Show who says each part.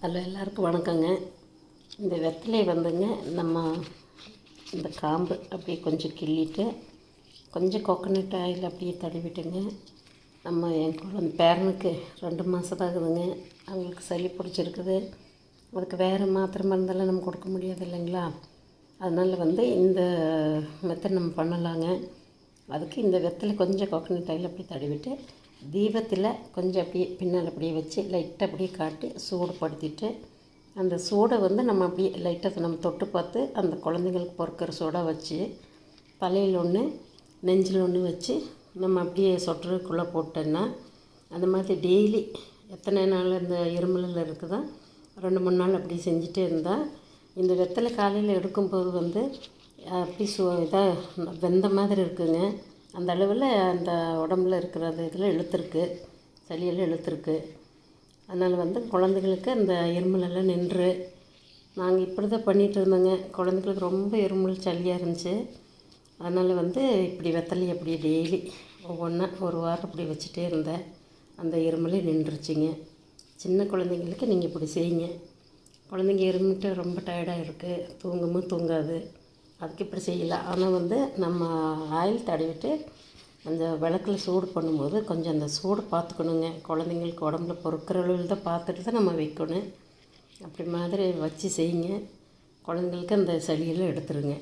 Speaker 1: Hello, எல்லாருக்கும் வணக்கங்க. இந்த வெத்தலையை வந்துங்க நம்ம இந்த காம்பு அப்படியே கொஞ்சம் கிள்ளிட்டு கொஞ்சம் கோகோனட் ஆயில் அப்படியே தடவிட்டுங்க. நம்ம என் குழந்தை பேரனுக்கு 2 மாதம் தான் ஆகுதுங்க. அவங்களுக்கு சளி பிடிச்சிருக்குது. அதுக்கு வேறு மாத்திரை மருந்தெல்லாம் நம்ம கொடுக்க முடியாது இல்லைங்களா. அதனால் இந்த மெத்தட் நம்ம பண்ணலாங்க. அதுக்கு இந்த வெத்தலை கொஞ்சம் கோகோனட் ஆயில் அப்படியே தடவிட்டு தீபத்தில் கொஞ்சம் அப்படியே பின்னால் அப்படியே வச்சு லைட்டாக அப்படியே காட்டி சூடுபடுத்திட்டு அந்த சூடை நம்ம அப்படியே லைட்டாக நம்ம தொட்டு பார்த்து அந்த குழந்தைங்களுக்கு பொறுக்கிற சூடாக வச்சு தலையில் ஒன்று நெஞ்சில் ஒன்று வச்சு நம்ம அப்படியே சொட்டுறதுக்குள்ளே போட்டோன்னா அந்த மாதிரி டெய்லி எத்தனை நாள் இந்த இருமலில் இருக்குதோ 2-3 நாள் அப்படி செஞ்சுட்டே இருந்தால் இந்த வெத்தலை காலையில் எடுக்கும்போது அப்படி இதாக வெந்த மாதிரி இருக்குங்க. அந்த அளவில் அந்த உடம்புல இருக்கிற அந்த இதில் இழுத்துருக்கு, சளியெல்லாம் இழுத்துருக்கு. அதனால் குழந்தைங்களுக்கு அந்த இருமலெல்லாம் நின்று நாங்கள் இப்படி தான் பண்ணிகிட்டு இருந்தோங்க. குழந்தைங்களுக்கு ரொம்ப இருமல் சளியாக இருந்துச்சு. அதனால் இப்படி வெத்தலையை அப்படியே டெய்லி ஒவ்வொன்றா ஒரு வாரம் அப்படி வச்சுட்டே இருந்தேன். அந்த இருமலே நின்றுச்சுங்க. சின்ன குழந்தைங்களுக்கு நீங்கள் இப்படி செய்யுங்க. குழந்தைங்க இருமிட்டு ரொம்ப டயர்டாக இருக்குது, தூங்கவும் தூங்காது. அதுக்கு இப்படி செய்யலாம். ஆனால் நம்ம ஆயில் தடவிட்டு அந்த விளக்கில் சூடு பண்ணும்போது கொஞ்சம் அந்த சூடு பார்த்துக்கணுங்க. குழந்தைங்களுக்கு உடம்புல பொறுக்கிற அளவில் தான் பார்த்துட்டு தான் நம்ம வைக்கணும். அப்படி மாதிரி வச்சு செய்யுங்க. குழந்தைங்களுக்கு அந்த சளியெல்லாம் எடுத்துருங்க.